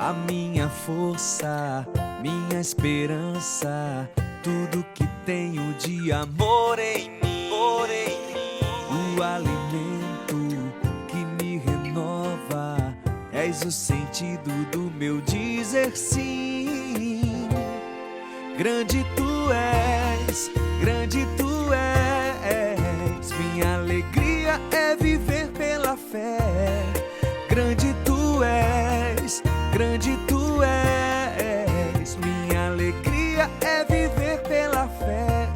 a minha força, minha esperança, tudo que tenho de amor em mim, o alimento que me renova, és o sentido do meu dizer sim. Grande tu és, grande tu és, minha alegria é viver pela fé. Grande tu és, grande tu és, minha alegria é viver pela fé.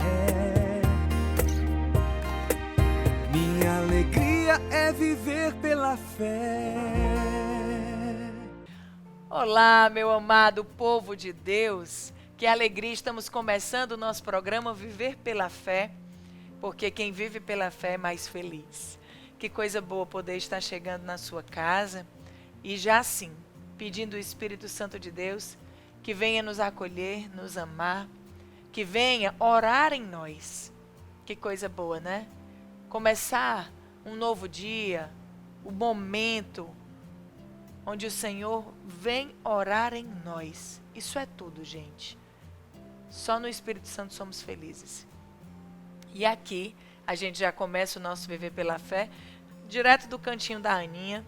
Minha alegria é viver pela fé. Olá, meu amado povo de Deus, que alegria, estamos começando o nosso programa Viver pela Fé, porque quem vive pela fé é mais feliz. Que coisa boa poder estar chegando na sua casa e já sim, pedindo o Espírito Santo de Deus que venha nos acolher, nos amar, que venha orar em nós. Que coisa boa, né? Começar um novo dia, o momento onde o Senhor vem orar em nós. Isso é tudo, gente. Só no Espírito Santo somos felizes. E aqui a gente já começa o nosso Viver pela Fé, direto do cantinho da Aninha,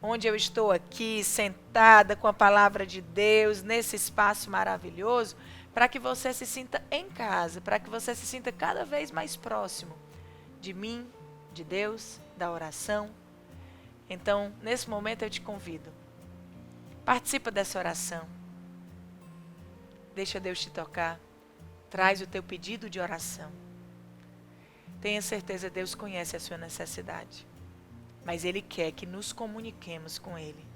onde eu estou aqui sentada com a palavra de Deus, nesse espaço maravilhoso, para que você se sinta em casa, para que você se sinta cada vez mais próximo de mim, de Deus, da oração. Então, nesse momento eu te convido. Participa dessa oração. Deixa Deus te tocar. Traz o teu pedido de oração. Tenha certeza, Deus conhece a sua necessidade. Mas Ele quer que nos comuniquemos com Ele.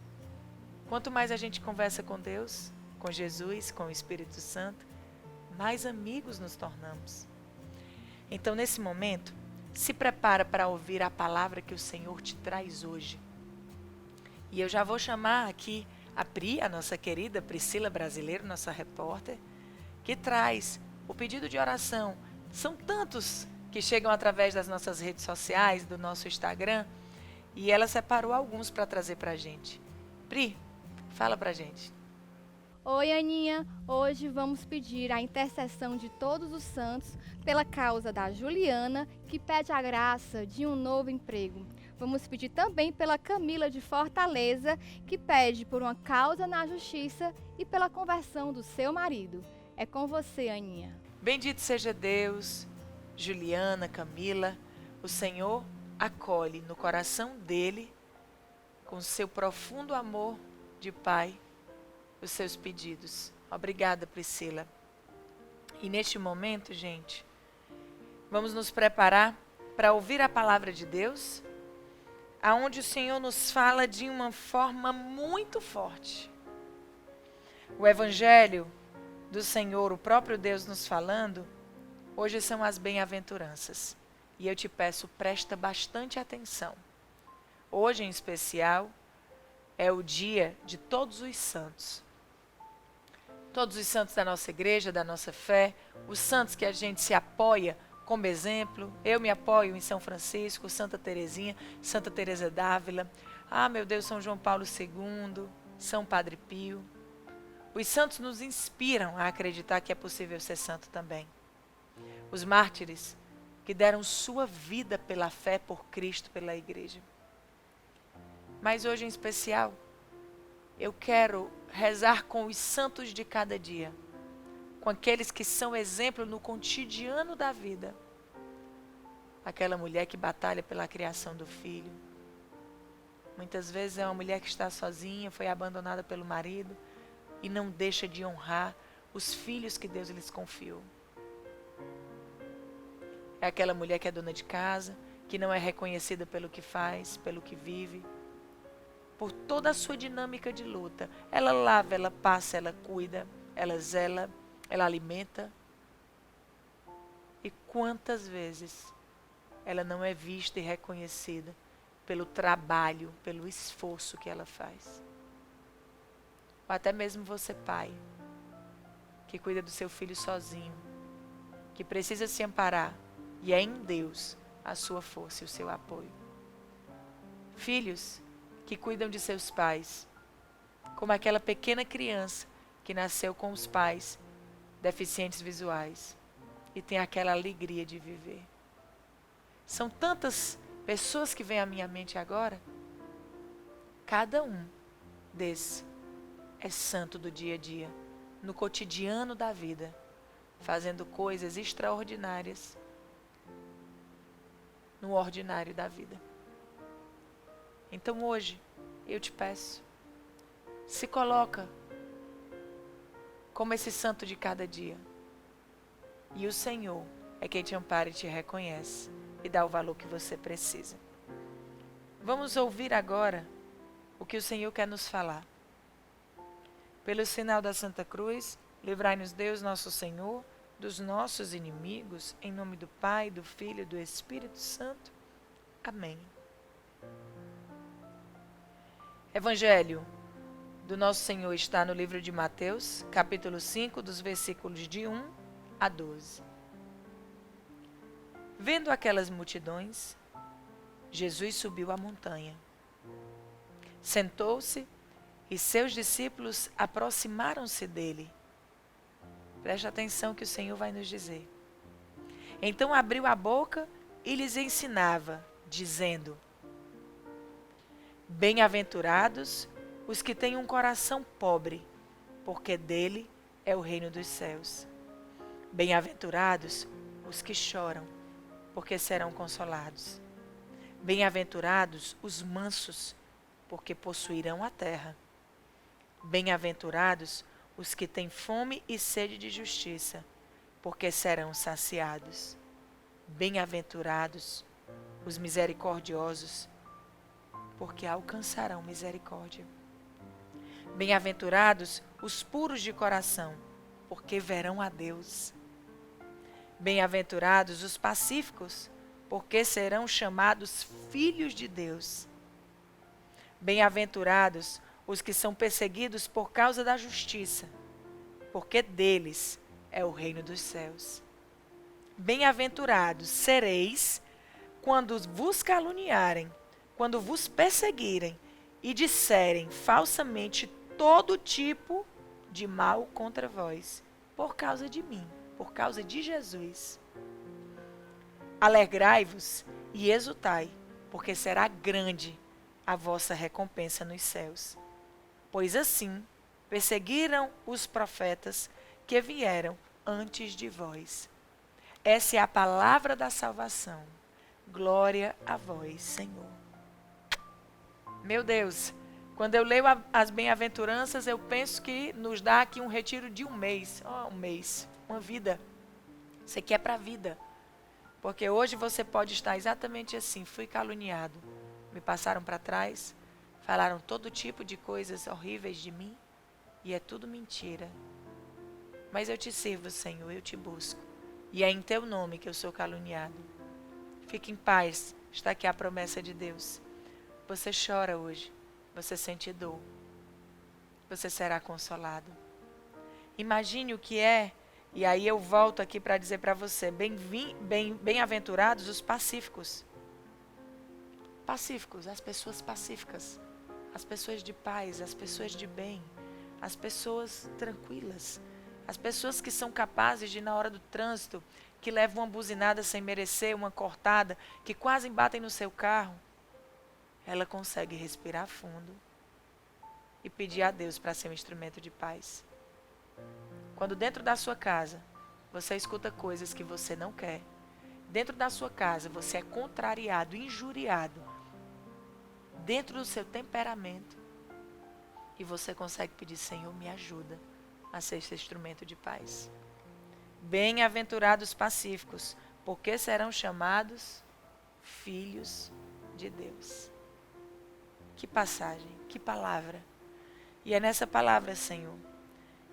Quanto mais a gente conversa com Deus, com Jesus, com o Espírito Santo, mais amigos nos tornamos. Então, nesse momento, se prepara para ouvir a palavra que o Senhor te traz hoje. E eu já vou chamar aqui a Pri, a nossa querida Priscila Brasileiro, nossa repórter, que traz o pedido de oração. São tantos que chegam através das nossas redes sociais, do nosso Instagram, e ela separou alguns para trazer para a gente. Pri, fala para a gente. Oi, Aninha. Hoje vamos pedir a intercessão de todos os santos pela causa da Juliana, que pede a graça de um novo emprego. Vamos pedir também pela Camila de Fortaleza, que pede por uma causa na justiça e pela conversão do seu marido. É com você, Aninha. Bendito seja Deus, Juliana, Camila, o Senhor acolhe no coração dele, com seu profundo amor de Pai, os seus pedidos. Obrigada, Priscila. E neste momento, gente, vamos nos preparar para ouvir a palavra de Deus, aonde o Senhor nos fala de uma forma muito forte. O Evangelho do Senhor, o próprio Deus nos falando, hoje são as bem-aventuranças. E eu te peço, presta bastante atenção. Hoje, em especial, é o dia de todos os santos. Todos os santos da nossa igreja, da nossa fé, os santos que a gente se apoia como exemplo. Eu me apoio em São Francisco, Santa Teresinha, Santa Teresa d'Ávila. Ah, meu Deus, São João Paulo II, São Padre Pio. Os santos nos inspiram a acreditar que é possível ser santo também. Os mártires que deram sua vida pela fé por Cristo, pela igreja. Mas hoje em especial, eu quero rezar com os santos de cada dia, com aqueles que são exemplo no cotidiano da vida. Aquela mulher que batalha pela criação do filho. Muitas vezes é uma mulher que está sozinha, foi abandonada pelo marido e não deixa de honrar os filhos que Deus lhes confiou. É aquela mulher que é dona de casa, que não é reconhecida pelo que faz, pelo que vive, por toda a sua dinâmica de luta. Ela lava, ela passa, ela cuida, ela zela, ela alimenta. E quantas vezes ela não é vista e reconhecida pelo trabalho, pelo esforço que ela faz. Ou até mesmo você, pai, que cuida do seu filho sozinho, que precisa se amparar, e é em Deus a sua força e o seu apoio. Filhos que cuidam de seus pais, como aquela pequena criança que nasceu com os pais deficientes visuais e tem aquela alegria de viver. São tantas pessoas que vêm à minha mente agora. Cada um desses é santo do dia a dia, no cotidiano da vida, fazendo coisas extraordinárias no ordinário da vida. Então hoje, eu te peço, se coloca como esse santo de cada dia. E o Senhor é quem te ampara e te reconhece e dá o valor que você precisa. Vamos ouvir agora o que o Senhor quer nos falar. Pelo sinal da Santa Cruz, livrai-nos Deus nosso Senhor dos nossos inimigos, em nome do Pai, do Filho e do Espírito Santo. Amém. Evangelho do nosso Senhor está no livro de Mateus, capítulo 5, dos versículos de 1 a 12. Vendo aquelas multidões, Jesus subiu a montanha. Sentou-se e seus discípulos aproximaram-se dele. Preste atenção que o Senhor vai nos dizer. Então abriu a boca e lhes ensinava, dizendo: Bem-aventurados os que têm um coração pobre, porque dele é o reino dos céus. Bem-aventurados os que choram, porque serão consolados. Bem-aventurados os mansos, porque possuirão a terra. Bem-aventurados os que têm fome e sede de justiça, porque serão saciados. Bem-aventurados os misericordiosos, porque alcançarão misericórdia. Bem-aventurados os puros de coração, porque verão a Deus. Bem-aventurados os pacíficos, porque serão chamados filhos de Deus. Bem-aventurados os que são perseguidos por causa da justiça, porque deles é o reino dos céus. Bem-aventurados sereis quando vos caluniarem, quando vos perseguirem e disserem falsamente todo tipo de mal contra vós, por causa de mim, por causa de Jesus. Alegrai-vos e exultai, porque será grande a vossa recompensa nos céus. Pois assim perseguiram os profetas que vieram antes de vós. Essa é a palavra da salvação. Glória a vós, Senhor. Meu Deus, quando eu leio as bem-aventuranças, eu penso que nos dá aqui um retiro de um mês. Um mês, uma vida. Isso aqui é para a vida. Porque hoje você pode estar exatamente assim. Fui caluniado. Me passaram para trás. Falaram todo tipo de coisas horríveis de mim. E é tudo mentira. Mas eu te sirvo, Senhor, eu te busco. E é em teu nome que eu sou caluniado. Fique em paz. Está aqui a promessa de Deus. Você chora hoje. Você sente dor. Você será consolado. Imagine o que é. E aí eu volto aqui para dizer para você. Bem-aventurados os pacíficos. Pacíficos, as pessoas pacíficas. As pessoas de paz, as pessoas de bem. As pessoas tranquilas. As pessoas que são capazes de, na hora do trânsito, que levam uma buzinada sem merecer, uma cortada, que quase batem no seu carro, ela consegue respirar fundo e pedir a Deus para ser um instrumento de paz. Quando dentro da sua casa, você escuta coisas que você não quer, dentro da sua casa você é contrariado, injuriado, dentro do seu temperamento, e você consegue pedir: Senhor, me ajuda a ser esse instrumento de paz. Bem-aventurados pacíficos, porque serão chamados filhos de Deus. Que passagem, que palavra. E é nessa palavra, Senhor,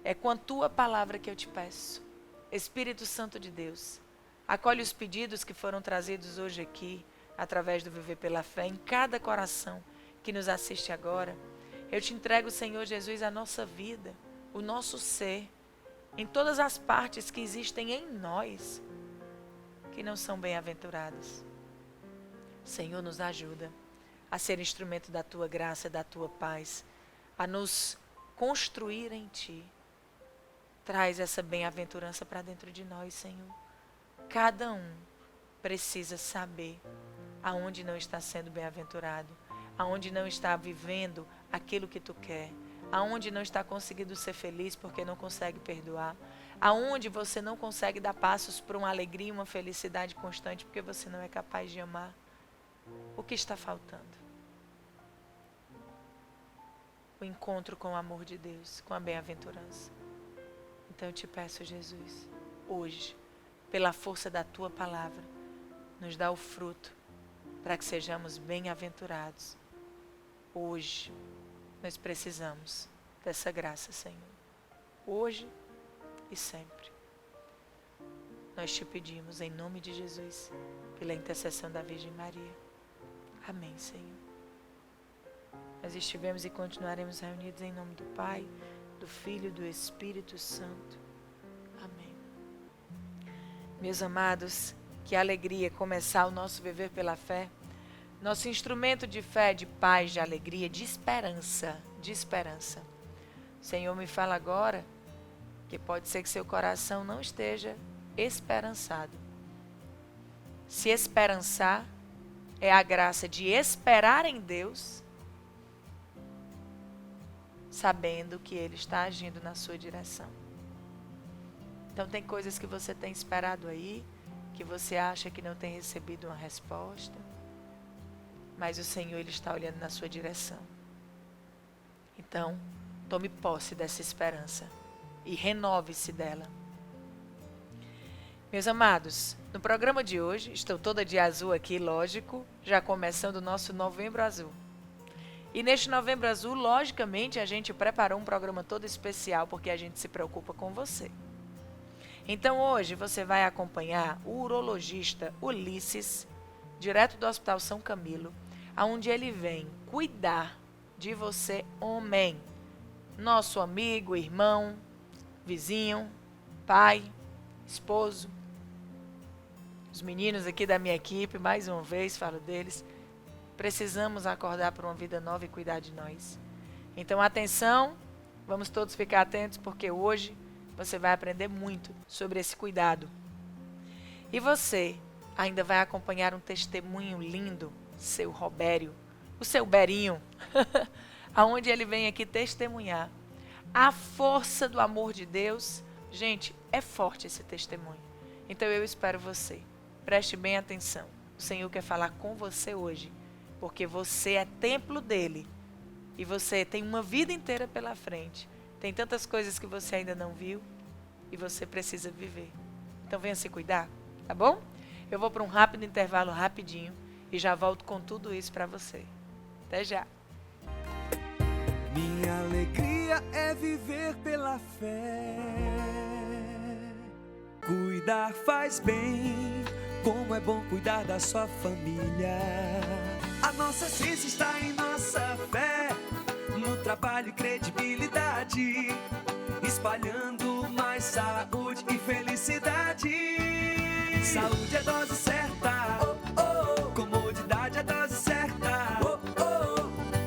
é com a tua palavra que eu te peço. Espírito Santo de Deus, acolhe os pedidos que foram trazidos hoje aqui, através do Viver pela Fé, em cada coração que nos assiste agora. Eu te entrego, Senhor Jesus, a nossa vida, o nosso ser, em todas as partes que existem em nós, que não são bem-aventuradas. Senhor, nos ajuda a ser instrumento da tua graça, da tua paz, a nos construir em ti. Traz essa bem-aventurança para dentro de nós, Senhor. Cada um precisa saber aonde não está sendo bem-aventurado, aonde não está vivendo aquilo que tu quer, aonde não está conseguindo ser feliz porque não consegue perdoar, aonde você não consegue dar passos para uma alegria e uma felicidade constante porque você não é capaz de amar. O que está faltando? O encontro com o amor de Deus, com a bem-aventurança. Então eu te peço, Jesus, hoje, pela força da tua palavra, nos dá o fruto para que sejamos bem-aventurados. Hoje, nós precisamos dessa graça, Senhor. Hoje e sempre. Nós te pedimos em nome de Jesus, pela intercessão da Virgem Maria. Amém, Senhor. Nós estivemos e continuaremos reunidos em nome do Pai, do Filho e do Espírito Santo. Amém. Meus amados, que alegria começar o nosso viver pela fé. Nosso instrumento de fé, de paz, de alegria, de esperança, de esperança. O Senhor me fala agora que pode ser que seu coração não esteja esperançado. Se esperançar é a graça de esperar em Deus, sabendo que Ele está agindo na sua direção. Então tem coisas que você tem esperado aí, que você acha que não tem recebido uma resposta, mas o Senhor, Ele está olhando na sua direção. Então, tome posse dessa esperança e renove-se dela. Meus amados, no programa de hoje, estou toda de azul aqui, lógico, já começando o nosso Novembro Azul. E neste Novembro Azul, logicamente, a gente preparou um programa todo especial, porque a gente se preocupa com você. Então hoje você vai acompanhar o urologista Ulisses, direto do Hospital São Camilo, onde ele vem cuidar de você, homem, nosso amigo, irmão, vizinho, pai, esposo. Os meninos aqui da minha equipe, mais uma vez falo deles, precisamos acordar para uma vida nova e cuidar de nós. Então atenção, vamos todos ficar atentos, porque hoje você vai aprender muito sobre esse cuidado. E você ainda vai acompanhar um testemunho lindo, seu Robério, o seu Berinho, aonde ele vem aqui testemunhar a força do amor de Deus. Gente, é forte esse testemunho. Então eu espero você. Preste bem atenção. O Senhor quer falar com você hoje, porque você é templo dele e você tem uma vida inteira pela frente. Tem tantas coisas que você ainda não viu e você precisa viver. Então venha se cuidar, tá bom? Eu vou para um rápido intervalo, rapidinho, e já volto com tudo isso para você. Até já. Minha alegria é viver pela fé. Cuidar faz bem, como é bom cuidar da sua família. A nossa ciência está em nossa fé, no trabalho e credibilidade, espalhando mais saúde e felicidade. Saúde é dose certa, comodidade é dose certa,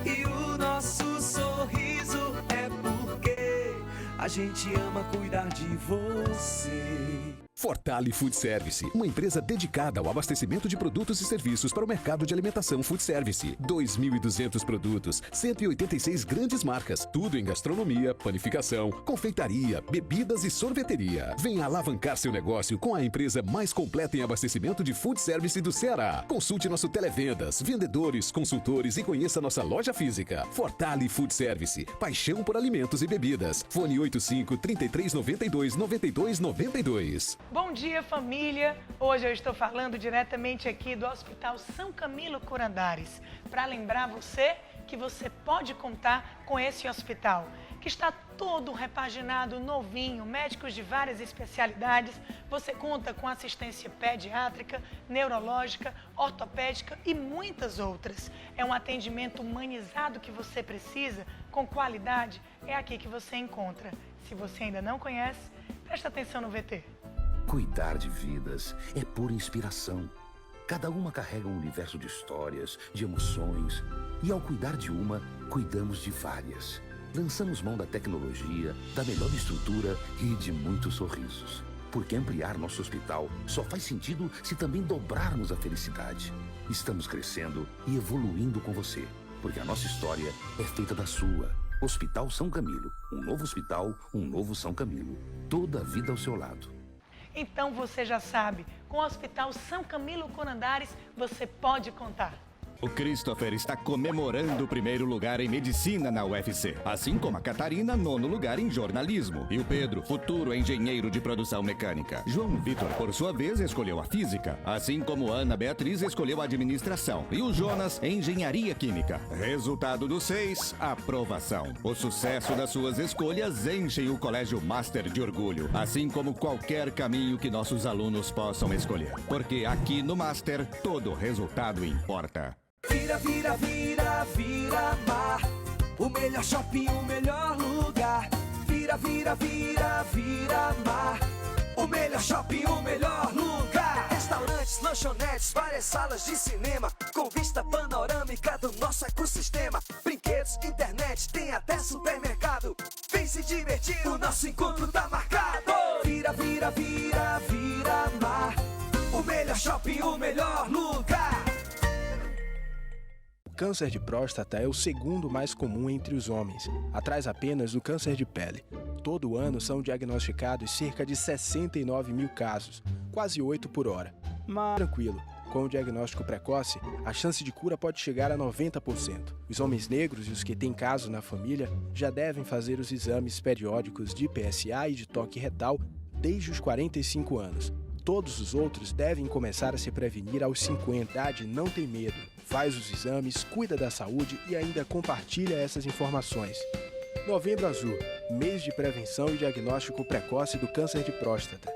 e o nosso sorriso é porque a gente ama cuidar de você. Fortale Food Service, uma empresa dedicada ao abastecimento de produtos e serviços para o mercado de alimentação food service. 2.200 produtos, 186 grandes marcas, tudo em gastronomia, panificação, confeitaria, bebidas e sorveteria. Venha alavancar seu negócio com a empresa mais completa em abastecimento de food service do Ceará. Consulte nosso televendas, vendedores, consultores e conheça nossa loja física. Fortale Food Service, paixão por alimentos e bebidas. Fone 85 33 92 92 92. Bom dia, família! Hoje eu estou falando diretamente aqui do Hospital São Camilo Curandares, para lembrar você que você pode contar com esse hospital, que está todo repaginado, novinho, médicos de várias especialidades. Você conta com assistência pediátrica, neurológica, ortopédica e muitas outras. É um atendimento humanizado que você precisa, com qualidade, é aqui que você encontra. Se você ainda não conhece, presta atenção no VT. Cuidar de vidas é pura inspiração. Cada uma carrega um universo de histórias, de emoções. E ao cuidar de uma, cuidamos de várias. lançamos mão da tecnologia, da melhor estrutura e de muitos sorrisos. Porque ampliar nosso hospital só faz sentido se também dobrarmos a felicidade. Estamos crescendo e evoluindo com você, porque a nossa história é feita da sua. Hospital São Camilo. Um novo hospital, um novo São Camilo. Toda a vida ao seu lado. Então você já sabe, com o Hospital São Camilo Corandares, você pode contar. O Christopher está comemorando o primeiro lugar em medicina na UFC, assim como a Catarina, 9º lugar em jornalismo. E o Pedro, futuro engenheiro de produção mecânica. João Vitor, por sua vez, escolheu a física, assim como Ana Beatriz escolheu a administração. E o Jonas, engenharia química. Resultado dos 6, aprovação. O sucesso das suas escolhas enchem o Colégio Master de orgulho, assim como qualquer caminho que nossos alunos possam escolher. Porque aqui no Master, todo resultado importa. Vira, vira, vira, vira mar. O melhor shopping, o melhor lugar. Vira, vira, vira, vira mar. O melhor shopping, o melhor lugar. Restaurantes, lanchonetes, várias salas de cinema, com vista panorâmica do nosso ecossistema. Brinquedos, internet, tem até supermercado. Vem se divertir, o nosso encontro tá marcado. Vira, vira, vira, vira mar. O melhor shopping, o melhor lugar. O câncer de próstata é o segundo mais comum entre os homens, atrás apenas do câncer de pele. Todo ano são diagnosticados cerca de 69 mil casos, quase 8 por hora. Mas tranquilo, com o diagnóstico precoce, a chance de cura pode chegar a 90%. Os homens negros e os que têm casos na família já devem fazer os exames periódicos de PSA e de toque retal desde os 45 anos. Todos os outros devem começar a se prevenir aos 50. Idade, não tem medo. Faz os exames, cuida da saúde e ainda compartilha essas informações. Novembro Azul, mês de prevenção e diagnóstico precoce do câncer de próstata.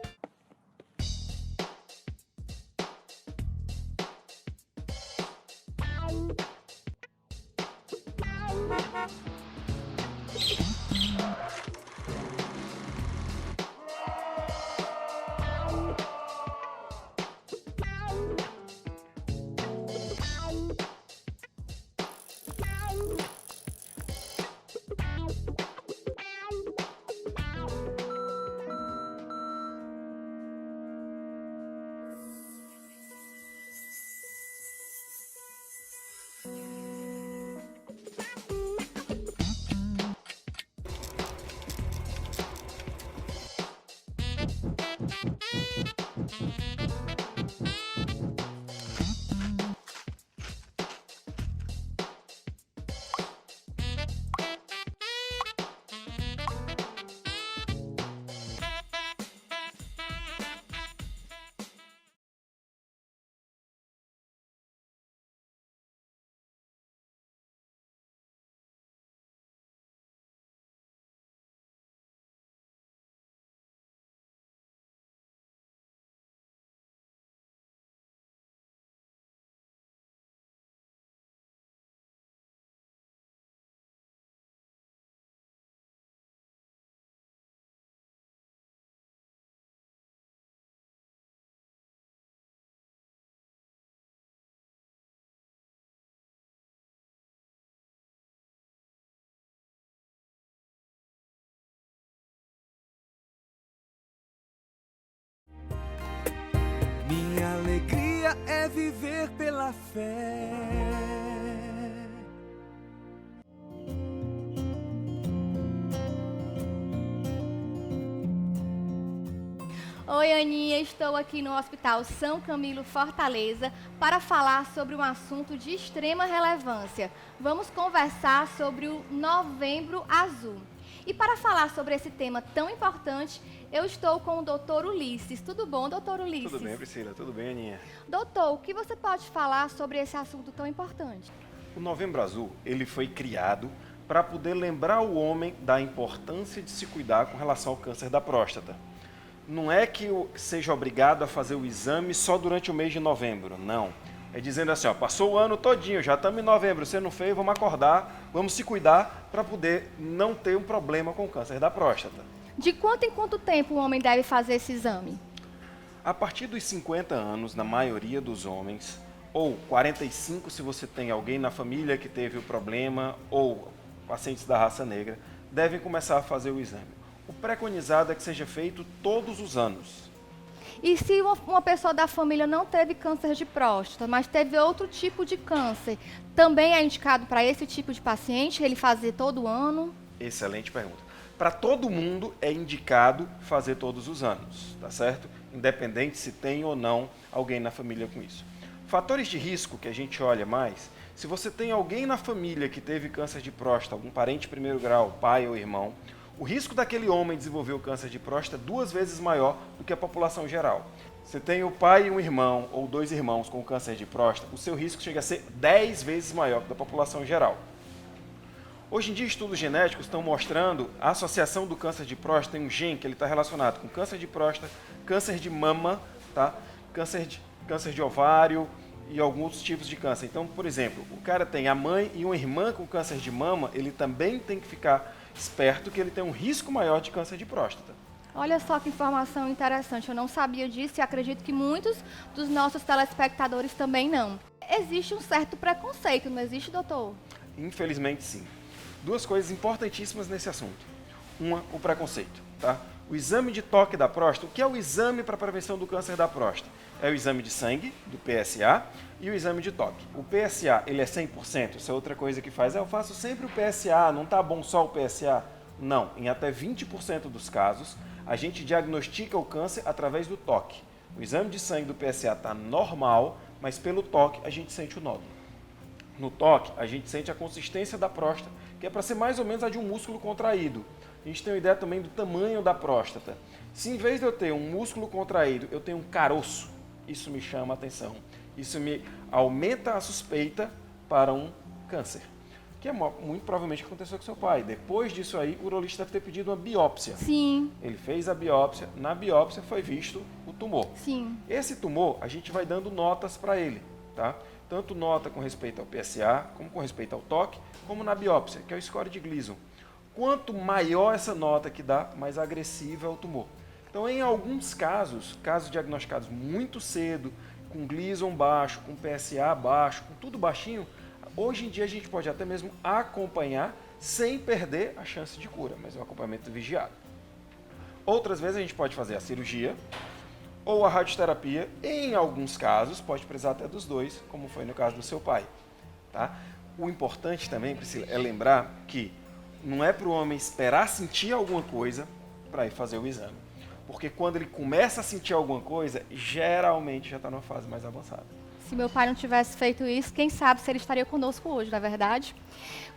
Minha alegria é viver pela fé. Oi, Aninha, estou aqui no Hospital São Camilo Fortaleza para falar sobre um assunto de extrema relevância. Vamos conversar sobre o Novembro Azul. E para falar sobre esse tema tão importante, eu estou com o Dr. Ulisses. Tudo bom, Dr. Ulisses? Tudo bem, Priscila. Tudo bem, Aninha. Doutor, o que você pode falar sobre esse assunto tão importante? O Novembro Azul, ele foi criado para poder lembrar o homem da importância de se cuidar com relação ao câncer da próstata. Não é que seja obrigado a fazer o exame só durante o mês de novembro, não. É dizendo assim, ó, passou o ano todinho, já estamos em novembro, você não fez, vamos acordar, vamos se cuidar para poder não ter um problema com o câncer da próstata. De quanto em quanto tempo o homem deve fazer esse exame? A partir dos 50 anos, na maioria dos homens, ou 45 se você tem alguém na família que teve o problema, ou pacientes da raça negra, devem começar a fazer o exame. O preconizado é que seja feito todos os anos. E se uma pessoa da família não teve câncer de próstata, mas teve outro tipo de câncer, também é indicado para esse tipo de paciente ele fazer todo ano? Excelente pergunta. Para todo mundo é indicado fazer todos os anos, tá certo? Independente se tem ou não alguém na família com isso. Fatores de risco que a gente olha mais, se você tem alguém na família que teve câncer de próstata, algum parente de primeiro grau, pai ou irmão, o risco daquele homem desenvolver o câncer de próstata é 2 vezes maior do que a população geral. Você tem o pai e um irmão ou 2 irmãos com câncer de próstata, o seu risco chega a ser 10 vezes maior que da população geral. Hoje em dia, estudos genéticos estão mostrando a associação do câncer de próstata, tem um gene que ele está relacionado com câncer de próstata, câncer de mama, tá? câncer de ovário e alguns outros tipos de câncer. Então, por exemplo, o cara tem a mãe e uma irmã com câncer de mama, ele também tem que ficar esperto que ele tem um risco maior de câncer de próstata. Olha só que informação interessante, eu não sabia disso e acredito que muitos dos nossos telespectadores também não. Existe um certo preconceito, não existe, doutor? Infelizmente, sim. 2 coisas importantíssimas nesse assunto. Uma, o preconceito, tá? O exame de toque da próstata, o que é o exame para prevenção do câncer da próstata? É o exame de sangue, do PSA, e o exame de toque. O PSA, ele é 100%? Isso é outra coisa que faz. Eu faço sempre o PSA, não tá bom só o PSA? Não, em até 20% dos casos, a gente diagnostica o câncer através do toque. O exame de sangue do PSA está normal, mas pelo toque a gente sente o nódulo. No toque, a gente sente a consistência da próstata, que é para ser mais ou menos a de um músculo contraído. A gente tem uma ideia também do tamanho da próstata. Se em vez de eu ter um músculo contraído, eu tenho um caroço, isso me chama a atenção. Isso me aumenta a suspeita para um câncer, que é muito provavelmente o que aconteceu com seu pai. Depois disso aí, o urologista deve ter pedido uma biópsia. Sim. Ele fez a biópsia, na biópsia foi visto o tumor. Sim. Esse tumor, a gente vai dando notas para ele, tá? Tanto nota com respeito ao PSA, como com respeito ao toque, como na biópsia, que é o score de Gleason. Quanto maior essa nota que dá, mais agressivo é o tumor. Então, em alguns casos diagnosticados muito cedo, com Gleason baixo, com PSA baixo, com tudo baixinho, hoje em dia a gente pode até mesmo acompanhar sem perder a chance de cura, mas é um acompanhamento vigiado. Outras vezes a gente pode fazer a cirurgia ou a radioterapia, em alguns casos pode precisar até dos 2, como foi no caso do seu pai. Tá? O importante também, Priscila, é lembrar que não é para o homem esperar sentir alguma coisa para ir fazer o exame. Porque quando ele começa a sentir alguma coisa, geralmente já está numa fase mais avançada. Se meu pai não tivesse feito isso, quem sabe se ele estaria conosco hoje, não é verdade?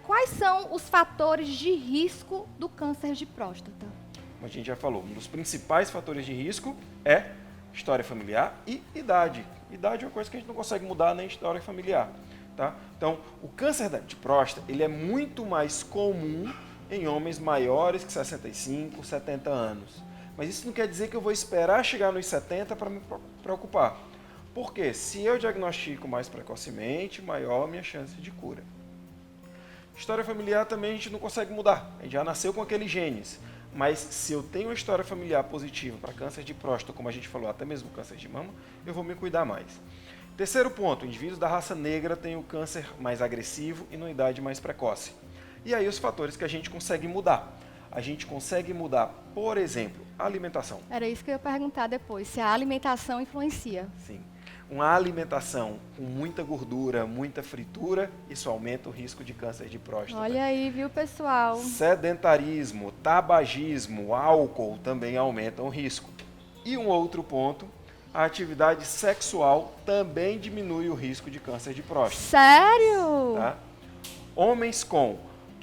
Quais são os fatores de risco do câncer de próstata? Como a gente já falou, um dos principais fatores de risco é história familiar e idade. Idade é uma coisa que a gente não consegue mudar nem história familiar. Tá? Então, o câncer de próstata ele é muito mais comum em homens maiores que 65, 70 anos. Mas isso não quer dizer que eu vou esperar chegar nos 70 para me preocupar. Porque se eu diagnostico mais precocemente, maior a minha chance de cura. História familiar também a gente não consegue mudar. A gente já nasceu com aqueles genes. Mas se eu tenho uma história familiar positiva para câncer de próstata, como a gente falou, até mesmo câncer de mama, eu vou me cuidar mais. Terceiro ponto, indivíduos da raça negra têm o câncer mais agressivo e numa idade mais precoce. E aí os fatores que a gente consegue mudar. A gente consegue mudar, por exemplo, a alimentação. Era isso que eu ia perguntar depois, se a alimentação influencia. Sim. Uma alimentação com muita gordura, muita fritura, isso aumenta o risco de câncer de próstata. Olha aí, viu, pessoal? Sedentarismo, tabagismo, álcool também aumentam o risco. E um outro ponto, a atividade sexual também diminui o risco de câncer de próstata. Sério? Tá? Homens com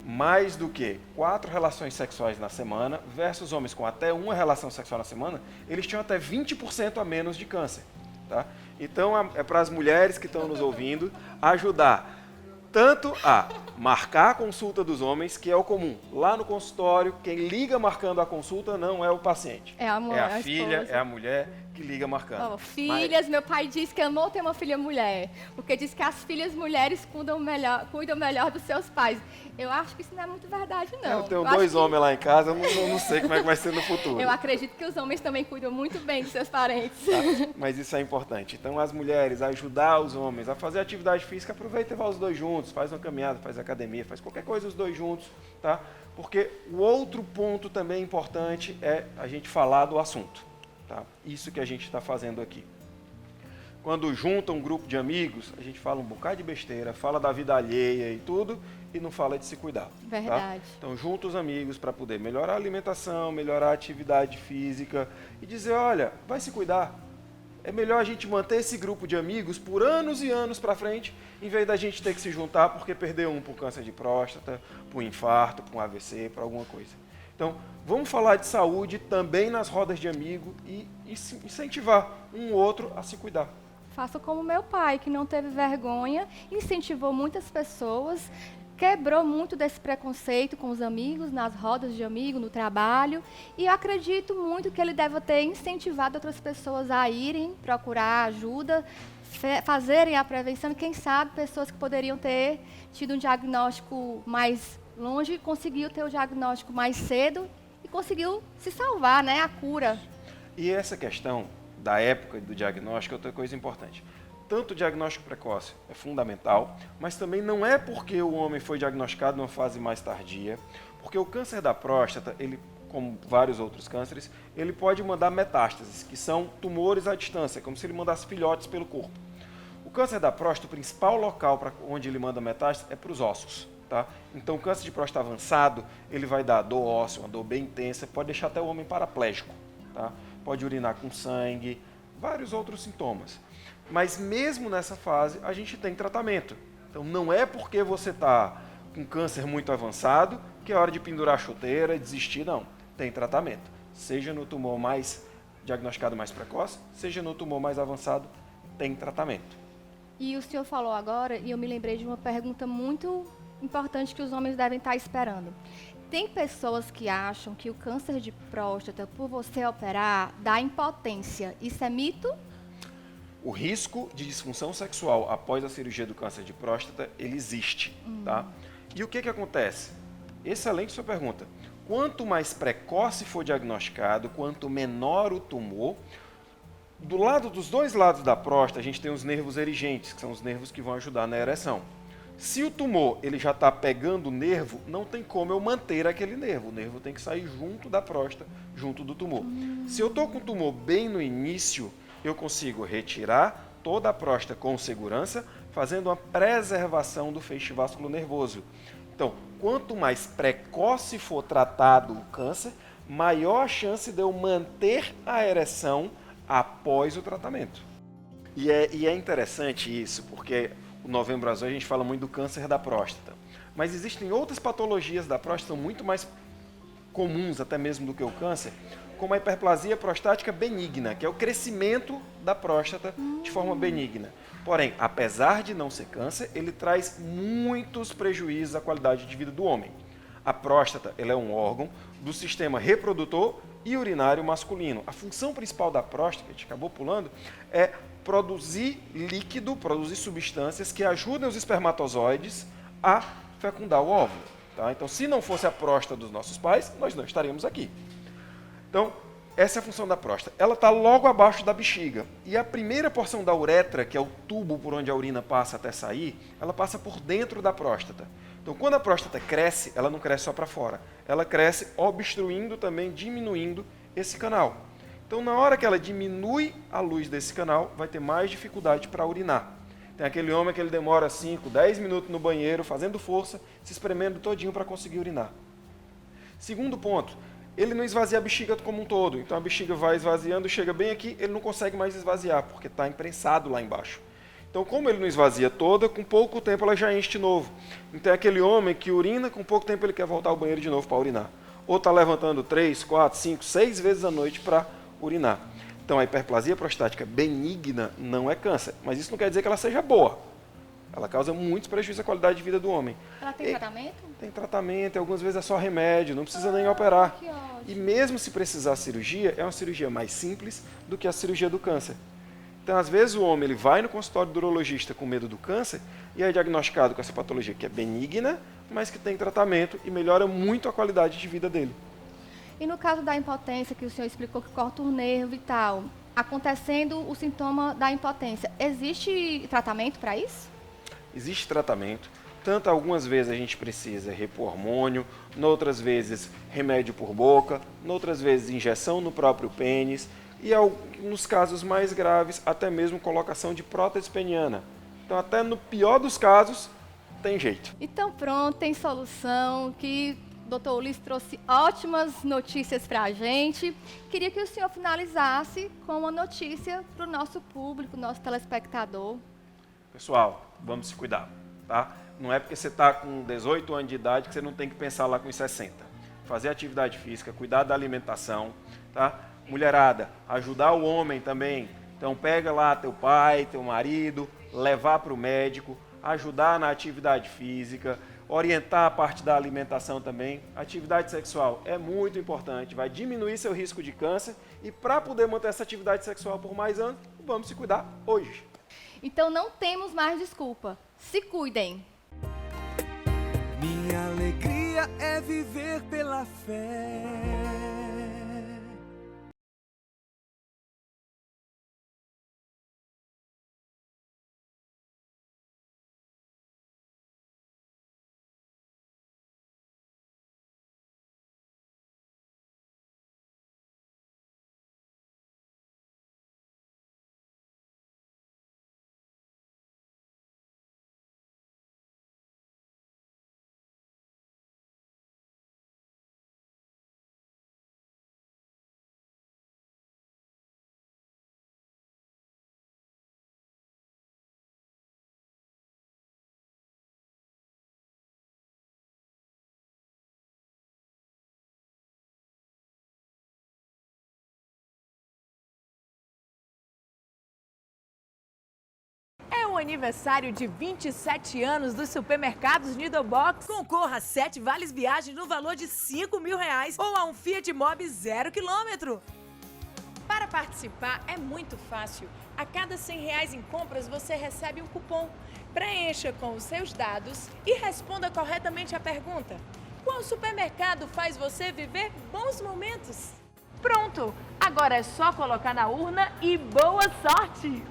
mais do que 4 relações sexuais na semana versus homens com até 1 relação sexual na semana, eles tinham até 20% a menos de câncer. Tá? Então, é para as mulheres que estão nos ouvindo ajudar tanto a marcar a consulta dos homens, que é o comum. Lá no consultório, quem liga marcando a consulta não é o paciente. É a mulher, é a filha, esposa. é a mulher que liga marcando. Oh, filhas, meu pai diz que amou ter uma filha mulher, porque diz que as filhas mulheres cuidam melhor dos seus pais. Eu acho que isso não é muito verdade, não. Eu tenho 2 homens lá em casa, eu não sei como é que vai ser no futuro. Eu acredito que os homens também cuidam muito bem dos seus parentes. Tá? Mas isso é importante. Então, as mulheres, ajudar os homens a fazer atividade física, aproveita e vai os 2 juntos, faz uma caminhada, faz academia, faz qualquer coisa os 2 juntos, tá? Porque o outro ponto também importante é a gente falar do assunto. Tá? Isso que a gente está fazendo aqui. Quando junta um grupo de amigos, a gente fala um bocado de besteira, fala da vida alheia e tudo, e não fala de se cuidar. Verdade. Tá? Então, junta os amigos para poder melhorar a alimentação, melhorar a atividade física e dizer, olha, vai se cuidar. É melhor a gente manter esse grupo de amigos por anos e anos para frente, em vez da gente ter que se juntar porque perdeu um por câncer de próstata, por infarto, por um AVC, por alguma coisa. Então, vamos falar de saúde também nas rodas de amigo e incentivar um outro a se cuidar. Faça como meu pai, que não teve vergonha, incentivou muitas pessoas, quebrou muito desse preconceito com os amigos, nas rodas de amigo, no trabalho. E eu acredito muito que ele deve ter incentivado outras pessoas a irem procurar ajuda, fazerem a prevenção. E quem sabe, pessoas que poderiam ter tido um diagnóstico mais longe, conseguiu ter o diagnóstico mais cedo e conseguiu se salvar, né? A cura. E essa questão da época do diagnóstico é outra coisa importante. Tanto o diagnóstico precoce é fundamental, mas também não é porque o homem foi diagnosticado numa fase mais tardia, porque o câncer da próstata, ele, como vários outros cânceres, ele pode mandar metástases, que são tumores à distância, como se ele mandasse filhotes pelo corpo. O câncer da próstata, o principal local para onde ele manda metástase é para os ossos. Tá? Então, o câncer de próstata avançado, ele vai dar dor óssea, uma dor bem intensa, pode deixar até o homem paraplégico, tá? Pode urinar com sangue, vários outros sintomas. Mas mesmo nessa fase, a gente tem tratamento. Então, não é porque você está com câncer muito avançado que é hora de pendurar a chuteira e desistir, não. Tem tratamento. Seja no tumor mais diagnosticado mais precoce, seja no tumor mais avançado, tem tratamento. E o senhor falou agora, e eu me lembrei de uma pergunta muito importante que os homens devem estar esperando. Tem pessoas que acham que o câncer de próstata, por você operar, dá impotência. Isso é mito? O risco de disfunção sexual após a cirurgia do câncer de próstata, ele existe, tá? E o que acontece? Excelente sua pergunta. Quanto mais precoce for diagnosticado, quanto menor o tumor, dos 2 lados da próstata, a gente tem os nervos erigentes, que são os nervos que vão ajudar na ereção. Se o tumor ele já está pegando o nervo, não tem como eu manter aquele nervo. O nervo tem que sair junto da próstata, junto do tumor. Se eu estou com o tumor bem no início, eu consigo retirar toda a próstata com segurança, fazendo uma preservação do feixe vasculo nervoso. Então, quanto mais precoce for tratado o câncer, maior a chance de eu manter a ereção após o tratamento. E é interessante isso, porque o Novembro Azul a gente fala muito do câncer da próstata. Mas existem outras patologias da próstata muito mais comuns até mesmo do que o câncer, como a hiperplasia prostática benigna, que é o crescimento da próstata de forma benigna. Porém, apesar de não ser câncer, ele traz muitos prejuízos à qualidade de vida do homem. A próstata ela é um órgão do sistema reprodutor e urinário masculino. A função principal da próstata, que a gente acabou pulando, é produzir líquido, produzir substâncias que ajudem os espermatozoides a fecundar o óvulo. Tá? Então, se não fosse a próstata dos nossos pais, nós não estaríamos aqui. Então, essa é a função da próstata. Ela está logo abaixo da bexiga. E a primeira porção da uretra, que é o tubo por onde a urina passa até sair, ela passa por dentro da próstata. Então, quando a próstata cresce, ela não cresce só para fora. Ela cresce obstruindo também, diminuindo esse canal. Então, na hora que ela diminui a luz desse canal, vai ter mais dificuldade para urinar. Tem aquele homem que ele demora 5, 10 minutos no banheiro, fazendo força, se espremendo todinho para conseguir urinar. Segundo ponto, ele não esvazia a bexiga como um todo. Então, a bexiga vai esvaziando, chega bem aqui, ele não consegue mais esvaziar, porque está imprensado lá embaixo. Então, como ele não esvazia toda, com pouco tempo ela já enche de novo. Então, é aquele homem que urina, com pouco tempo ele quer voltar ao banheiro de novo para urinar. Ou está levantando 3, 4, 5, 6 vezes à noite para urinar. Então, a hiperplasia prostática benigna não é câncer, mas isso não quer dizer que ela seja boa. Ela causa muitos prejuízos à qualidade de vida do homem. Ela tem tratamento? Tem tratamento, e algumas vezes é só remédio, não precisa nem operar. Que ótimo. E mesmo se precisar cirurgia, é uma cirurgia mais simples do que a cirurgia do câncer. Então, às vezes, o homem ele vai no consultório do urologista com medo do câncer e é diagnosticado com essa patologia que é benigna, mas que tem tratamento e melhora muito a qualidade de vida dele. E no caso da impotência, que o senhor explicou que corta o nervo e tal, acontecendo o sintoma da impotência, existe tratamento para isso? Existe tratamento, tanto algumas vezes a gente precisa repor hormônio, noutras vezes remédio por boca, noutras vezes injeção no próprio pênis e nos casos mais graves até mesmo colocação de prótese peniana. Então até no pior dos casos tem jeito. Então pronto, tem solução, que o Dr. Ulisses trouxe ótimas notícias para a gente. Queria que o senhor finalizasse com uma notícia para o nosso público, nosso telespectador. Pessoal, vamos se cuidar, tá? Não é porque você está com 18 anos de idade que você não tem que pensar lá com os 60. Fazer atividade física, cuidar da alimentação, tá? Mulherada, ajudar o homem também. Então pega lá teu pai, teu marido, levar para o médico, ajudar na atividade física, orientar a parte da alimentação também. Atividade sexual é muito importante, vai diminuir seu risco de câncer e para poder manter essa atividade sexual por mais anos, vamos se cuidar hoje. Então não temos mais desculpa. Se cuidem. Minha alegria é viver pela fé. É o aniversário de 27 anos dos supermercados Nidobox. Concorra a 7 vales viagem no valor de R$5.000 ou a um Fiat Mobi 0 km. Para participar é muito fácil. A cada R$100 em compras você recebe um cupom. Preencha com os seus dados e responda corretamente a pergunta: qual supermercado faz você viver bons momentos? Pronto! Agora é só colocar na urna e boa sorte!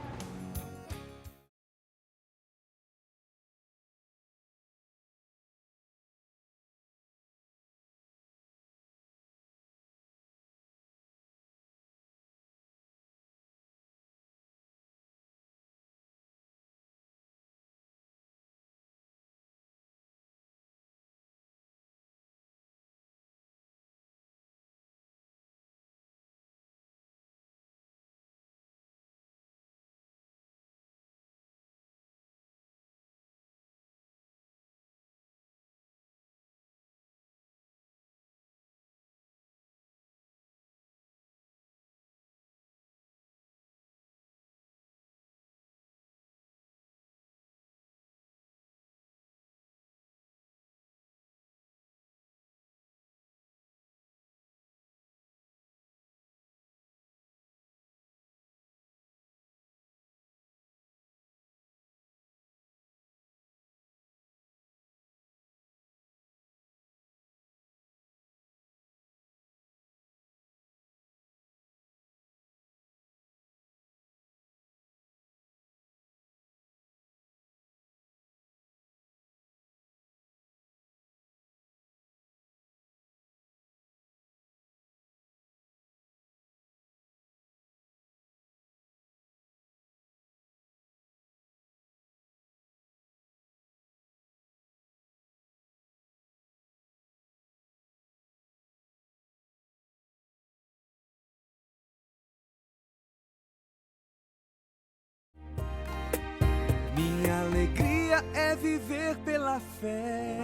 Minha alegria é viver pela fé.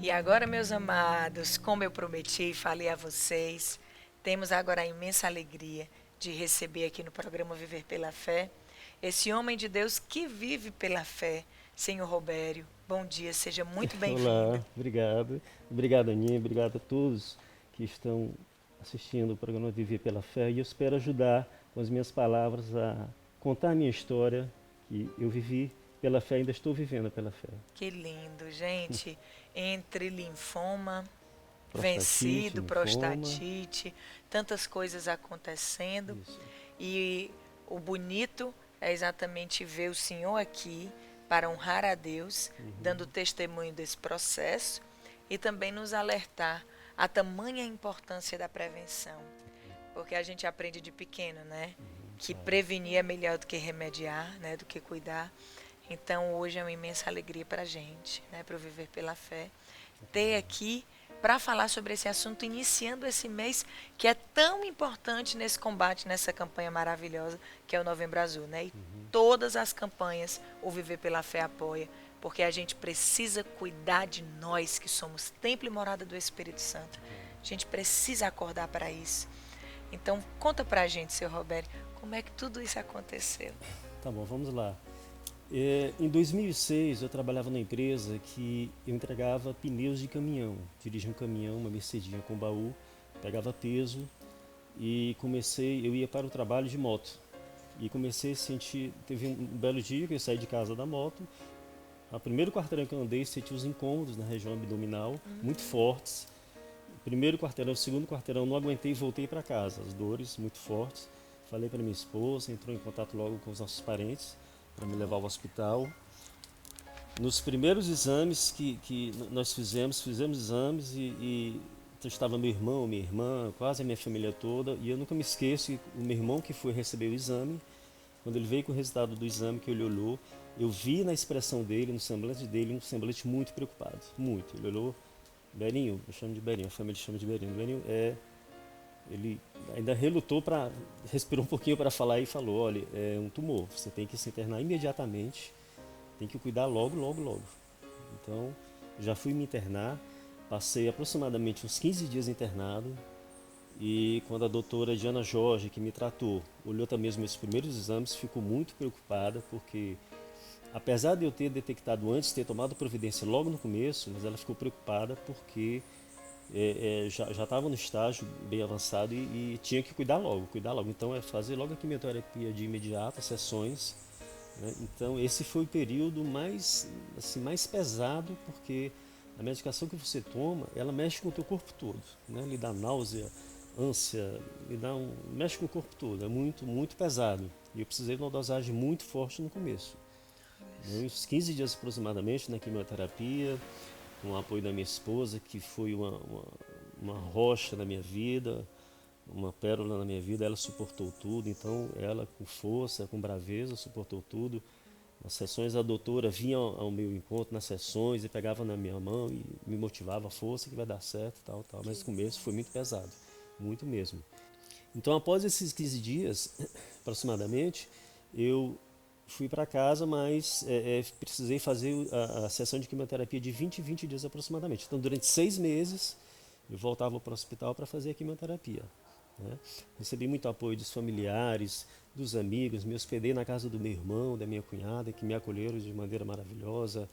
E agora, meus amados, como eu prometi e falei a vocês, temos agora a imensa alegria de receber aqui no programa Viver pela Fé esse homem de Deus que vive pela fé, Senhor Robério. Bom dia, seja muito bem-vindo. Olá, obrigado. Obrigado, Aninha, obrigado a todos que estão assistindo o programa Viver pela Fé. E eu espero ajudar com as minhas palavras a contar a minha história, que eu vivi pela fé, ainda estou vivendo pela fé. Que lindo, gente. Entre linfoma, Prostatite, vencido, linfoma. prostatite, tantas coisas acontecendo. Isso. E o bonito é exatamente ver o Senhor aqui para honrar a Deus, dando testemunho desse processo e também nos alertar a tamanha importância da prevenção. Porque a gente aprende de pequeno, né? Que prevenir é melhor do que remediar, né? Do que cuidar. Então hoje é uma imensa alegria para a gente, né? Para o Viver pela Fé, ter aqui para falar sobre esse assunto, iniciando esse mês que é tão importante nesse combate, nessa campanha maravilhosa que é o Novembro Azul, né? E todas as campanhas o Viver pela Fé apoia, porque a gente precisa cuidar de nós que somos templo e morada do Espírito Santo. A gente precisa acordar para isso. Então conta para a gente, seu Roberto, como é que tudo isso aconteceu? Tá bom, vamos lá. Em 2006 eu trabalhava na empresa que eu entregava pneus de caminhão. Dirigia um caminhão, uma Mercedinha com baú, pegava peso e eu ia para o trabalho de moto. E comecei a sentir, teve um belo dia que eu saí de casa da moto, o primeiro quarteirão que eu andei senti os incômodos na região abdominal, muito fortes. O primeiro quarteirão, o segundo quarteirão não aguentei e voltei para casa, as dores muito fortes. Falei para minha esposa, entrou em contato logo com os nossos parentes para me levar ao hospital. Nos primeiros exames que nós fizemos exames e estava meu irmão, minha irmã, quase a minha família toda, e eu nunca me esqueço que o meu irmão que foi receber o exame, quando ele veio com o resultado do exame que ele olhou, eu vi na expressão dele, no semblante dele, um semblante muito preocupado, muito. Ele olhou, Berinho, eu chamo de Berinho, a família chama de Berinho. Berinho ele ainda respirou um pouquinho para falar e falou, olha, é um tumor, você tem que se internar imediatamente, tem que cuidar logo. Então, já fui me internar, passei aproximadamente uns 15 dias internado e quando a doutora Diana Jorge, que me tratou, olhou também os meus primeiros exames, ficou muito preocupada porque, apesar de eu ter detectado antes, ter tomado providência logo no começo, mas ela ficou preocupada porque já estava no estágio bem avançado e tinha que cuidar logo. Então, fazer logo a quimioterapia de imediato, as sessões. Né? Então, esse foi o período mais pesado, porque a medicação que você toma, ela mexe com o teu corpo todo. Né? Lhe dá náusea, ânsia, mexe com o corpo todo. É muito, muito pesado. E eu precisei de uma dosagem muito forte no começo. Uns 15 dias aproximadamente na quimioterapia, com o apoio da minha esposa, que foi uma rocha na minha vida, uma pérola na minha vida. Ela suportou tudo, então ela com força, com braveza, suportou tudo. Nas sessões a doutora vinha ao meu encontro nas sessões e pegava na minha mão e me motivava, força que vai dar certo, tal. Mas no começo foi muito pesado, muito mesmo. Então após esses 15 dias, aproximadamente, eu fui para casa, mas precisei fazer a sessão de quimioterapia de 20 dias aproximadamente. Então, durante 6 meses, eu voltava para o hospital para fazer a quimioterapia. Né? Recebi muito apoio dos familiares, dos amigos, me hospedei na casa do meu irmão, da minha cunhada, que me acolheram de maneira maravilhosa.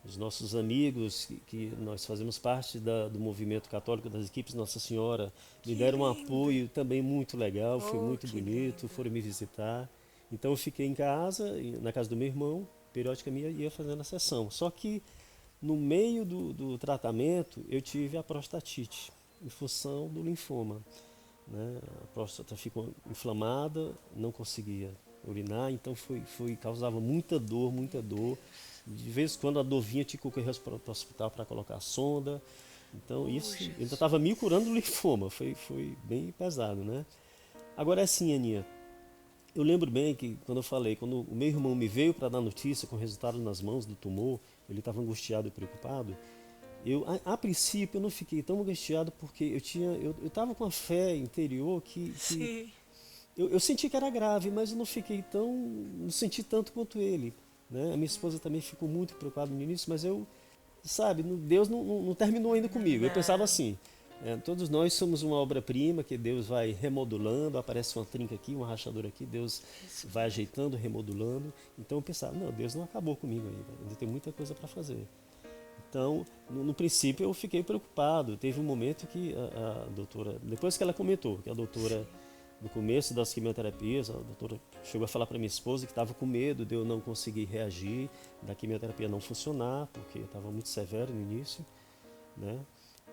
Os nossos amigos, que nós fazemos parte do movimento católico das equipes Nossa Senhora, me deram um apoio também muito legal, foi muito bonito, foram me visitar. Então eu fiquei em casa, na casa do meu irmão, periodicamente ia fazendo a sessão. Só que no meio do tratamento eu tive a prostatite, em função do linfoma. Né? A próstata ficou inflamada, não conseguia urinar, então causava muita dor. De vez em quando a dor vinha, tinha que correr para o hospital para colocar a sonda. Então isso ainda estava me curando do linfoma, foi bem pesado. Né? Agora é assim, Aninha. Eu lembro bem que quando o meu irmão me veio para dar notícia com o resultado nas mãos do tumor, ele estava angustiado e preocupado. A princípio eu não fiquei tão angustiado porque eu estava com a fé interior que eu senti que era grave, mas eu não senti tanto quanto ele. Né? A minha esposa também ficou muito preocupada no início, mas eu sabe, Deus não terminou ainda comigo. Eu pensava assim, todos nós somos uma obra-prima que Deus vai remodulando, aparece uma trinca aqui, uma rachadura aqui, Deus vai ajeitando, remodulando. Então eu pensava, não, Deus não acabou comigo ainda tem muita coisa para fazer. Então, no princípio eu fiquei preocupado. Teve um momento que a doutora, depois que ela comentou, que a doutora, no começo das quimioterapias, a doutora chegou a falar para minha esposa que estava com medo de eu não conseguir reagir, da quimioterapia não funcionar, porque estava muito severo no início, né?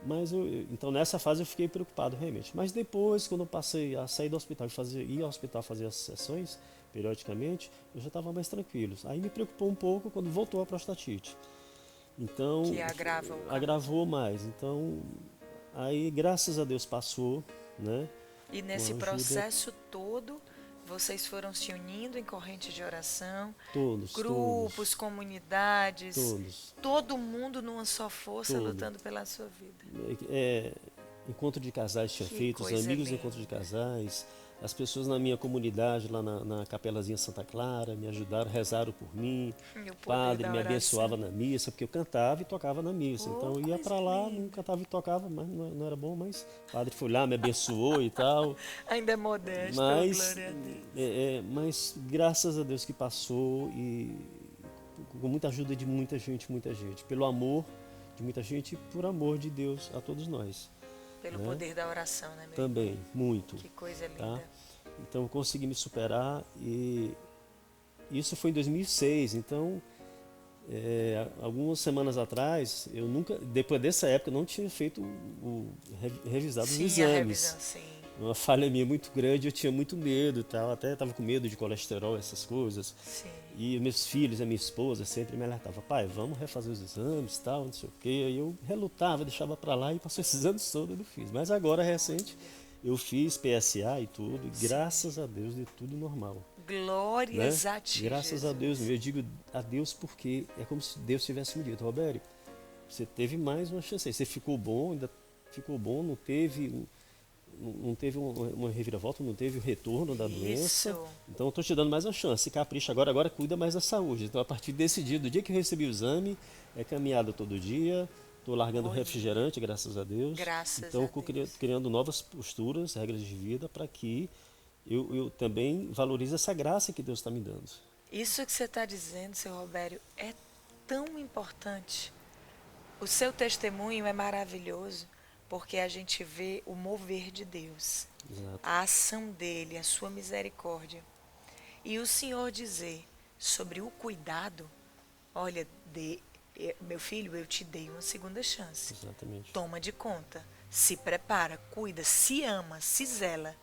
Mas então nessa fase eu fiquei preocupado realmente. Mas depois, quando eu passei a sair do hospital e ir ao hospital fazer as sessões periodicamente, eu já estava mais tranquilo. Aí me preocupou um pouco quando voltou a prostatite. Então, que agravou mais. Então, aí graças a Deus passou, né? E nesse processo todo, vocês foram se unindo em correntes de oração, grupos, comunidades, todo mundo numa só força lutando pela sua vida. Encontro de casais tinha feito, os amigos do encontro de casais, as pessoas na minha comunidade, lá na Capelazinha Santa Clara, me ajudaram, rezaram por mim. O padre me abençoava na missa, porque eu cantava e tocava na missa. Então eu ia para lá, não cantava e tocava, mas não era bom, mas o padre foi lá, me abençoou e tal. Ainda é modesto, glória a Deus. Mas graças a Deus que passou e com muita ajuda de muita gente, pelo amor de muita gente e por amor de Deus a todos nós. Pelo poder da oração, né, meu também, irmão? muito. Que coisa linda. Tá? Então eu consegui me superar e isso foi em 2006. Então, algumas semanas atrás, eu nunca, depois dessa época, eu não tinha feito revisado os exames. A revisão, sim. Uma falha minha muito grande, eu tinha muito medo e tal, até estava com medo de colesterol, essas coisas. Sim. E meus filhos, a minha esposa sempre me alertavam, pai, vamos refazer os exames, tal, não sei o quê. Aí eu relutava, deixava para lá e passou esses anos todos eu não fiz. Mas agora, recente, eu fiz PSA e tudo, e graças a Deus deu tudo normal. Glórias a ti, graças Jesus. a Deus, eu digo a Deus porque é como se Deus tivesse me dito, Robério, você teve mais uma chance, você ficou bom, ainda ficou bom, não teve uma reviravolta, não teve o retorno da doença. Então eu estou te dando mais uma chance, capricha agora cuida mais da saúde. Então a partir desse dia, do dia que eu recebi o exame, é caminhada todo dia, estou largando refrigerante, graças a Deus. Então eu estou criando novas posturas, regras de vida, para que eu também valorize essa graça que Deus está me dando. Isso que você está dizendo, seu Robério, é tão importante. O seu testemunho é maravilhoso. Porque a gente vê o mover de Deus, a ação dele, a sua misericórdia. E o Senhor dizer sobre o cuidado, olha, meu filho, eu te dei uma segunda chance. Exatamente. Toma de conta, se prepara, cuida, se ama, se zela.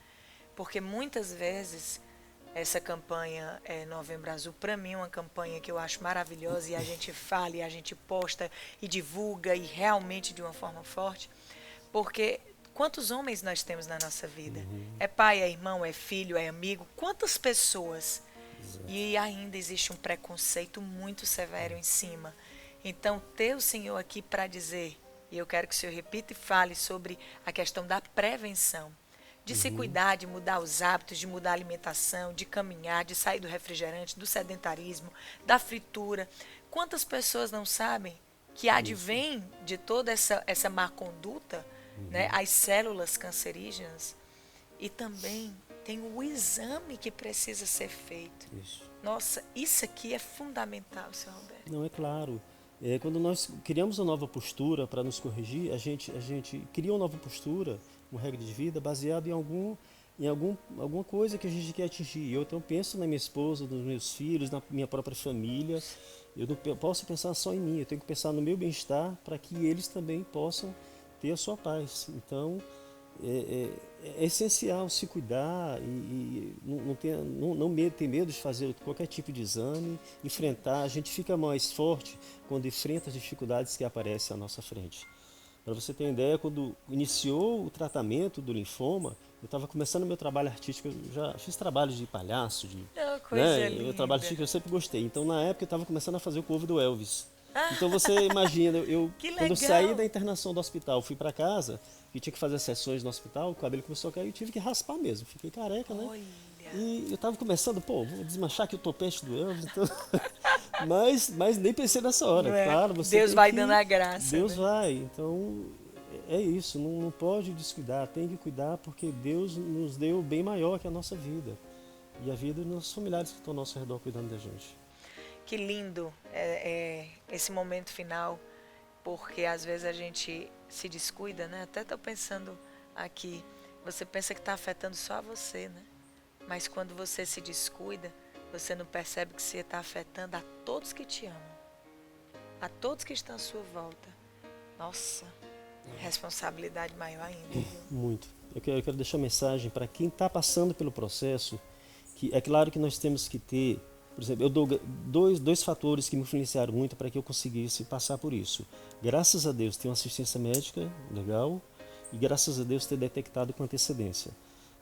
Porque muitas vezes essa campanha Novembro Azul, para mim, é uma campanha que eu acho maravilhosa e a gente fala, e a gente posta e divulga e realmente de uma forma forte. Porque quantos homens nós temos na nossa vida? É pai, é irmão, é filho, é amigo. Quantas pessoas? Exato. E ainda existe um preconceito muito severo em cima. Então, ter o Senhor aqui para dizer, e eu quero que o Senhor repita e fale sobre a questão da prevenção. De se cuidar, de mudar os hábitos, de mudar a alimentação, de caminhar, de sair do refrigerante, do sedentarismo, da fritura. Quantas pessoas não sabem que advém de toda essa má conduta, né, as células cancerígenas, e também tem o exame que precisa ser feito. Nossa, isso aqui é fundamental, Sr. Roberto. Não, é claro. Quando nós criamos uma nova postura para nos corrigir, a gente cria uma nova postura, uma regra de vida baseada em alguma coisa que a gente quer atingir. Eu então penso na minha esposa, nos meus filhos, na minha própria família. Eu não posso pensar só em mim, eu tenho que pensar no meu bem-estar para que eles também possam ter a sua paz. Então, é essencial se cuidar e não ter medo de fazer qualquer tipo de exame, enfrentar. A gente fica mais forte quando enfrenta as dificuldades que aparecem à nossa frente. Para você ter uma ideia, quando iniciou o tratamento do linfoma, eu estava começando meu trabalho artístico, eu já fiz trabalhos de palhaço, eu trabalho artístico eu sempre gostei. Então, na época, eu estava começando a fazer o cover do Elvis. Então você imagina, quando eu saí da internação do hospital, fui para casa e tinha que fazer sessões no hospital, o cabelo começou a cair, eu tive que raspar mesmo, fiquei careca, né? Olha. E eu estava começando, vou desmanchar aqui o topete do Elvis, então, Mas nem pensei nessa hora, Não é? claro. Você Deus tem vai que- dando a graça. Deus né? vai. Então, é isso. Não pode descuidar. Tem que cuidar porque Deus nos deu bem maior que a nossa vida. E a vida dos nossos familiares que estão ao nosso redor cuidando da gente. Que lindo esse momento final, porque às vezes a gente se descuida, né? Até estou pensando aqui, você pensa que está afetando só a você, né? Mas quando você se descuida, você não percebe que você está afetando a todos que te amam, a todos que estão à sua volta. Nossa, responsabilidade maior ainda. Viu? Muito. Eu quero deixar uma mensagem para quem está passando pelo processo, que é claro que nós temos que ter, por exemplo, eu dou dois fatores que me influenciaram muito para que eu conseguisse passar por isso. Graças a Deus ter uma assistência médica legal e graças a Deus ter detectado com antecedência.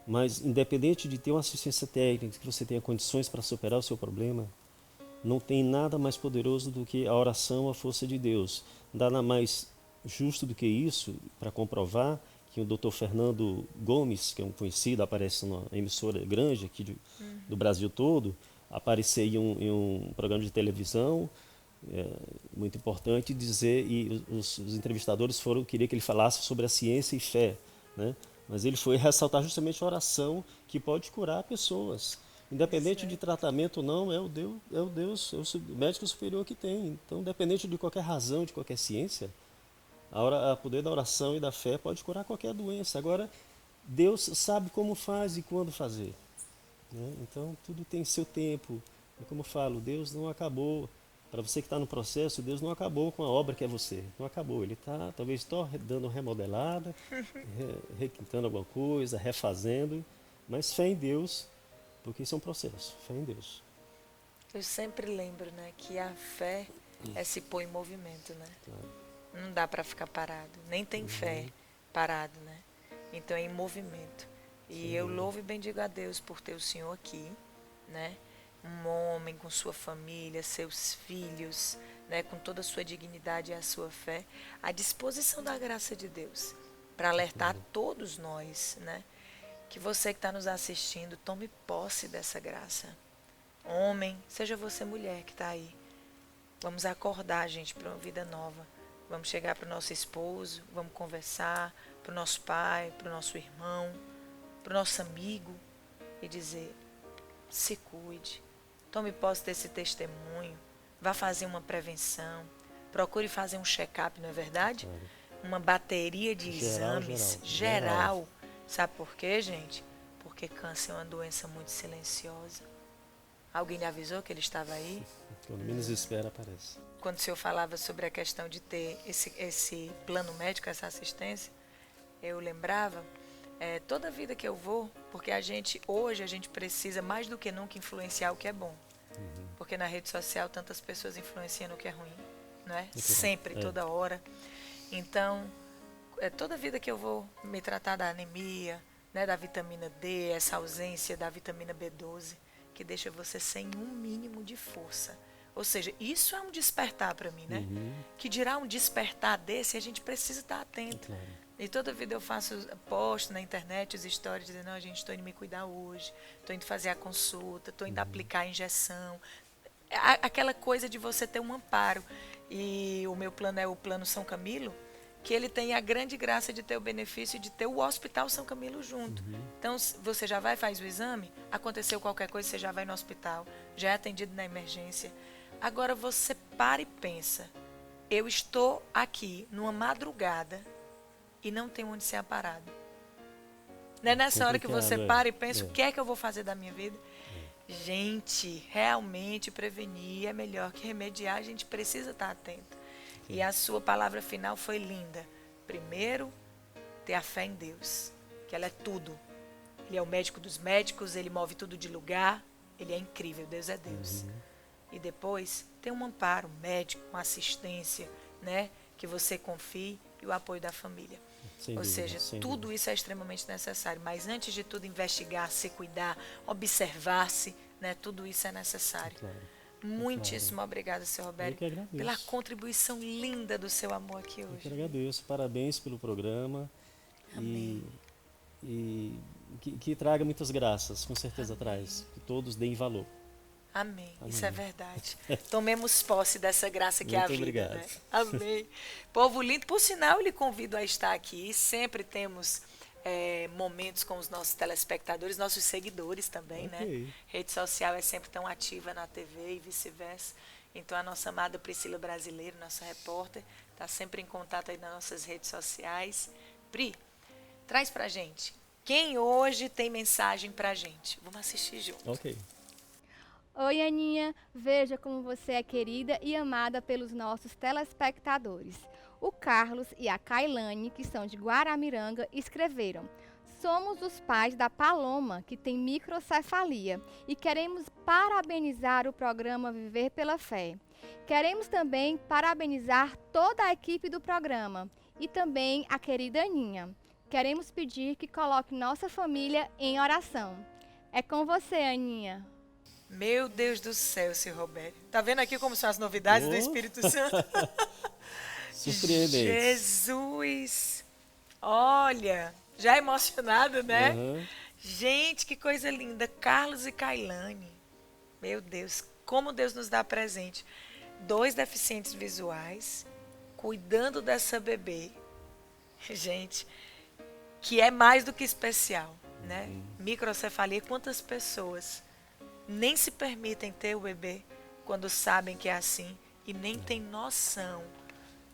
Mas independente de ter uma assistência técnica, que você tenha condições para superar o seu problema, não tem nada mais poderoso do que a oração, a força de Deus. Nada mais justo do que isso para comprovar que o Dr. Fernando Gomes, que é um conhecido, aparece numa emissora grande aqui do Brasil todo, aparecer em um programa de televisão muito importante, dizer, e os entrevistadores queria que ele falasse sobre a ciência e fé, né? Mas ele foi ressaltar justamente a oração que pode curar pessoas, independente de tratamento ou não, é o médico superior que tem. Então, independente de qualquer razão, de qualquer ciência, o poder da oração e da fé pode curar qualquer doença. Agora, Deus sabe como faz e quando fazer, né? Então, tudo tem seu tempo. E como eu falo, Deus não acabou. Para você que está no processo, Deus não acabou com a obra que é você. Não acabou. Ele está, talvez, dando uma remodelada, requintando alguma coisa, refazendo. Mas fé em Deus, porque isso é um processo. Fé em Deus. Eu sempre lembro, né, que a fé é se pôr em movimento, né? Claro. Não dá para ficar parado. Nem tem fé parado, né? Então é em movimento. E eu louvo e bendigo a Deus por ter o Senhor aqui, né? Um homem com sua família, seus filhos, né, com toda a sua dignidade e a sua fé, à disposição da graça de Deus, para alertar a todos nós, né, que você que está nos assistindo, tome posse dessa graça. Homem, seja você mulher que está aí, vamos acordar, gente, para uma vida nova. Vamos chegar para o nosso esposo, vamos conversar, para o nosso pai, para o nosso irmão, para o nosso amigo e dizer, se cuide. Tome posse desse testemunho, vá fazer uma prevenção, procure fazer um check-up, não é verdade? Uma bateria de exames geral. Sabe por quê, gente? Porque câncer é uma doença muito silenciosa. Alguém lhe avisou que ele estava aí? Quando menos espera, aparece. Quando o senhor falava sobre a questão de ter esse plano médico, essa assistência, eu lembrava... toda vida que eu vou, porque hoje a gente precisa mais do que nunca influenciar o que é bom. Porque na rede social tantas pessoas influenciam no que é ruim, não é? Sempre, toda hora. Então, toda vida que eu vou me tratar da anemia, né, da vitamina D, essa ausência da vitamina B12, que deixa você sem um mínimo de força. Ou seja, isso é um despertar para mim, né? Que dirá um despertar desse, a gente precisa estar atento. E toda vida eu posto na internet as histórias dizendo, não, gente, estou indo me cuidar hoje, estou indo fazer a consulta, estou indo aplicar a injeção. Aquela coisa de você ter um amparo. E o meu plano é o Plano São Camilo, que ele tem a grande graça de ter o benefício de ter o Hospital São Camilo junto. Então, você já vai, faz o exame, aconteceu qualquer coisa, você já vai no hospital, já é atendido na emergência. Agora você para e pensa, eu estou aqui numa madrugada e não tem onde ser aparado. Não é nessa hora que você para e pensa, o que é que eu vou fazer da minha vida? Gente, realmente prevenir é melhor que remediar, a gente precisa estar atento. E a sua palavra final foi linda. Primeiro, ter a fé em Deus, que ela é tudo. Ele é o médico dos médicos, ele move tudo de lugar, ele é incrível, Deus é Deus. E depois, ter um amparo médico, uma assistência, né, que você confie e o apoio da família. Ou seja, tudo isso é extremamente necessário. Mas antes de tudo, investigar, se cuidar, observar-se, né? Tudo isso é necessário. Muitíssimo obrigada, seu Roberto, pela contribuição linda do seu amor aqui hoje. Eu que agradeço. Parabéns pelo programa. Amém. E que traga muitas graças, com certeza traz. Que todos deem valor. Amém. Amém. Isso é verdade. Tomemos posse dessa graça que é a Muito vida. obrigado. Né? Amém. Povo lindo, por sinal, eu lhe convido a estar aqui. Sempre temos momentos com os nossos telespectadores, nossos seguidores também, Ok. né? Rede social é sempre tão ativa na TV e vice-versa. Então, a nossa amada Priscila Brasileiro, nossa repórter, está sempre em contato aí nas nossas redes sociais. Pri, traz pra gente. Quem hoje tem mensagem pra gente? Vamos assistir junto. Ok. Oi, Aninha. Veja como você é querida e amada pelos nossos telespectadores. O Carlos e a Kailane, que são de Guaramiranga, escreveram: somos os pais da Paloma, que tem microcefalia, e queremos parabenizar o programa Viver pela Fé. Queremos também parabenizar toda a equipe do programa e também a querida Aninha. Queremos pedir que coloque nossa família em oração. É com você, Aninha. Meu Deus do céu, seu Roberto. Tá vendo aqui como são as novidades do Espírito Santo? Surpreendente. Jesus! Olha, já emocionado, né? Uhum. Gente, que coisa linda. Carlos e Kailane. Meu Deus, como Deus nos dá presente. 2 deficientes visuais, cuidando dessa bebê. Gente, que é mais do que especial, né? Microcefalia, quantas pessoas nem se permitem ter o bebê quando sabem que é assim e nem tem noção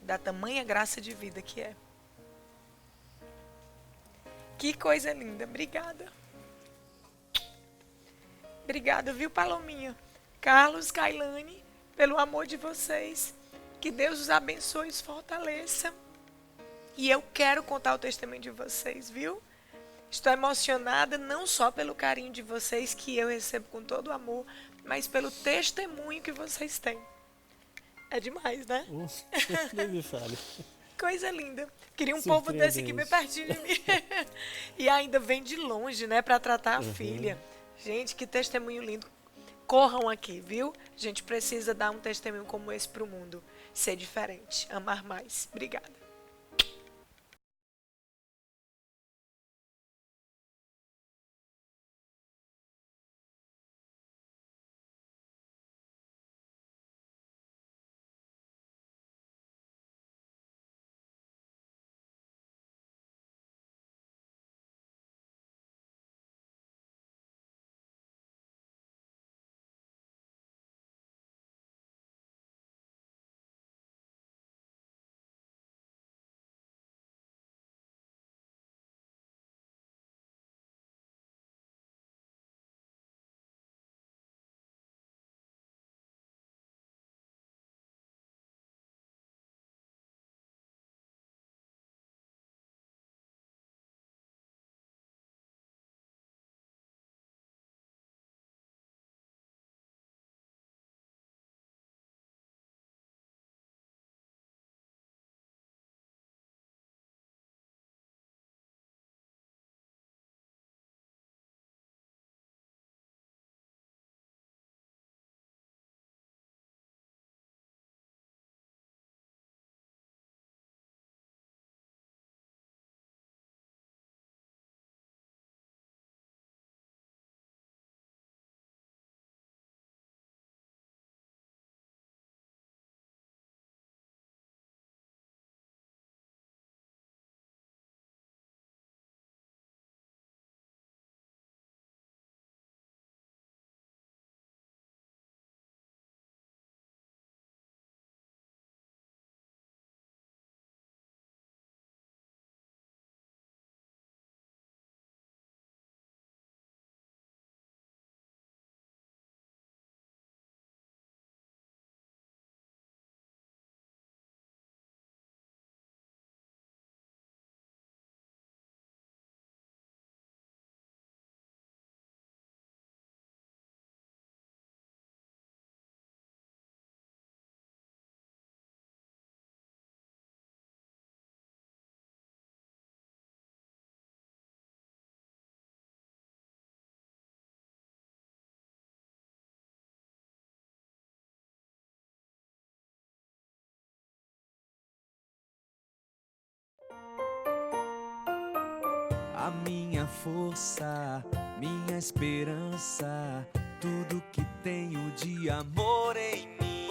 da tamanha graça de vida que é. Que coisa linda. Obrigada. Obrigada, viu, Palominha? Carlos, Kailane, pelo amor de vocês. Que Deus os abençoe e os fortaleça. E eu quero contar o testemunho de vocês, viu? Estou emocionada não só pelo carinho de vocês, que eu recebo com todo amor, mas pelo testemunho que vocês têm. É demais, né? Nem me fale. Coisa linda. Queria um povo desse aqui bem pertinho de mim. E ainda vem de longe, né, para tratar a filha. Gente, que testemunho lindo. Corram aqui, viu? A gente precisa dar um testemunho como esse para o mundo. Ser diferente, amar mais. Obrigada. A minha força, minha esperança, tudo que tenho de amor em mim,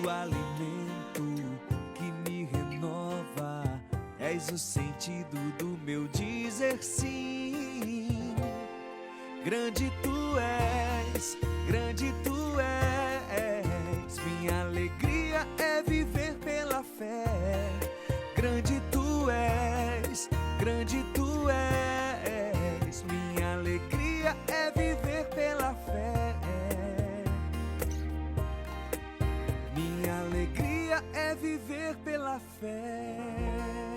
o alimento que me renova, és o sentido do meu dizer sim. Grande tu és, grande tu és, minha alegria é viver pela fé. Grande tu és, grande tu és, minha alegria é viver pela fé. Minha alegria é viver pela fé.